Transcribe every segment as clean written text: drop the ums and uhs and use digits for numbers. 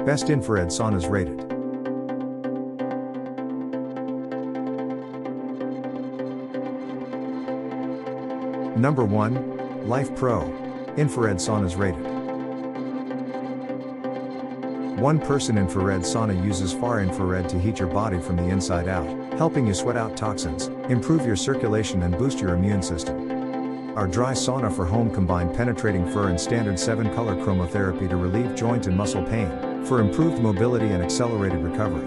Best infrared saunas rated. Number 1. Life Pro. Infrared Saunas Rated. 1-person infrared sauna uses far infrared to heat your body from the inside out, helping you sweat out toxins, improve your circulation and boost your immune system. Our dry sauna for home combine penetrating fur and standard 7-color chromotherapy to relieve joint and muscle pain, for improved mobility and accelerated recovery.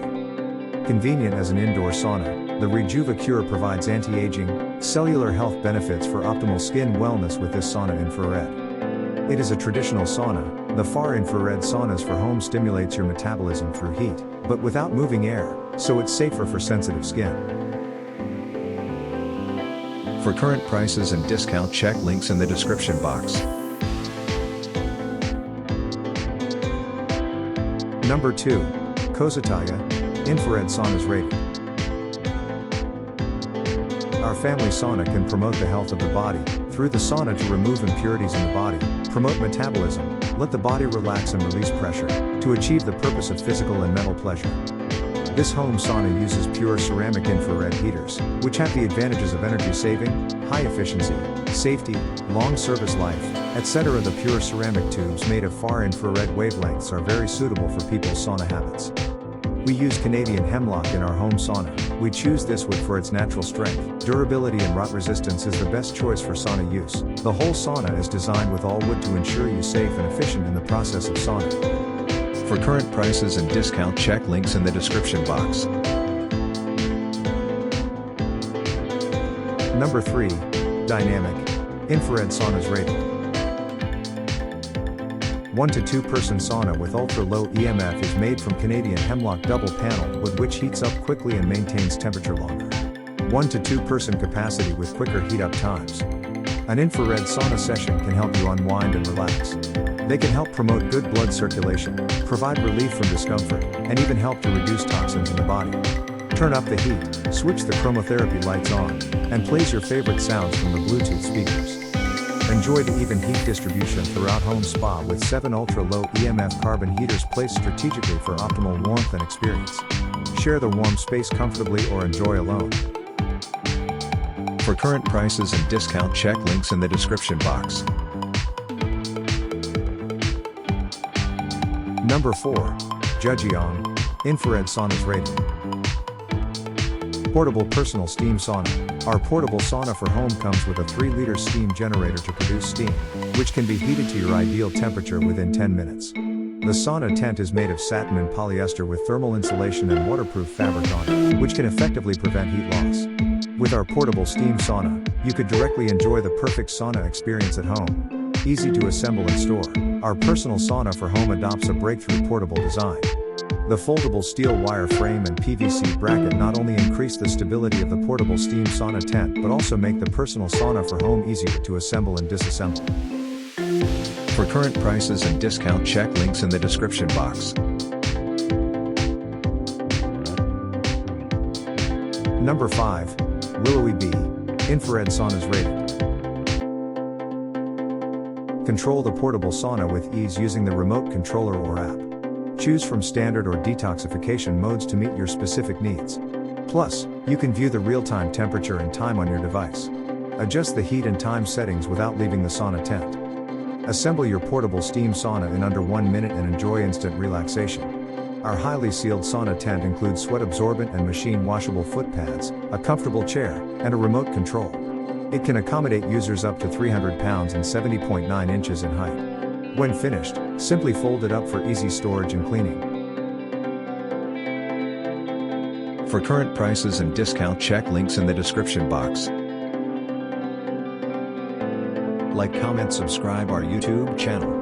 Convenient as an indoor sauna, the Rejuva Cure provides anti-aging, cellular health benefits for optimal skin wellness with this sauna infrared. It is a traditional sauna. The far infrared saunas for home stimulates your metabolism through heat, but without moving air, so it's safer for sensitive skin. For current prices and discount, check links in the description box. Number 2. Kozataya. Infrared Saunas Rated. Our family sauna can promote the health of the body, through the sauna to remove impurities in the body, promote metabolism, let the body relax and release pressure, to achieve the purpose of physical and mental pleasure. This home sauna uses pure ceramic infrared heaters, which have the advantages of energy saving, high efficiency, safety, long service life, etc. The pure ceramic tubes made of far infrared wavelengths are very suitable for people's sauna habits. We use Canadian hemlock in our home sauna. We choose this wood for its natural strength, durability and rot resistance is the best choice for sauna use. The whole sauna is designed with all wood to ensure you safe and efficient in the process of sauna. For current prices and discount, check links in the description box. Number 3. Dynamic. Infrared Saunas Rated. 1 to 2-person sauna with ultra-low EMF is made from Canadian hemlock double panel wood which heats up quickly and maintains temperature longer. 1 to 2-person capacity with quicker heat up times. An infrared sauna session can help you unwind and relax. They can help promote good blood circulation, provide relief from discomfort, and even help to reduce toxins in the body. Turn up the heat, switch the chromotherapy lights on, and plays your favorite sounds from the Bluetooth speakers. Enjoy the even heat distribution throughout home spa with 7 ultra-low EMF carbon heaters placed strategically for optimal warmth and experience. Share the warm space comfortably or enjoy alone. For current prices and discount, check links in the description box. Number 4. Jejeon. Infrared Saunas Rated. Portable Personal Steam Sauna. Our portable sauna for home comes with a 3-liter steam generator to produce steam, which can be heated to your ideal temperature within 10 minutes. The sauna tent is made of satin and polyester with thermal insulation and waterproof fabric on it, which can effectively prevent heat loss. With our portable steam sauna, you could directly enjoy the perfect sauna experience at home. Easy to assemble and store, our personal sauna for home adopts a breakthrough portable design. The foldable steel wire frame and PVC bracket not only increase the stability of the portable steam sauna tent but also make the personal sauna for home easier to assemble and disassemble. For current prices and discount, check links in the description box. Number 5. Willowy Bee. Infrared Saunas Rated. Control the portable sauna with ease using the remote controller or app. Choose from standard or detoxification modes to meet your specific needs. Plus, you can view the real-time temperature and time on your device. Adjust the heat and time settings without leaving the sauna tent. Assemble your portable steam sauna in under 1 minute and enjoy instant relaxation. Our highly sealed sauna tent includes sweat-absorbent and machine-washable foot pads, a comfortable chair, and a remote control. It can accommodate users up to 300 pounds and 70.9 inches in height. When finished, simply fold it up for easy storage and cleaning. For current prices and discount, check links in the description box. Like, comment, subscribe our YouTube channel.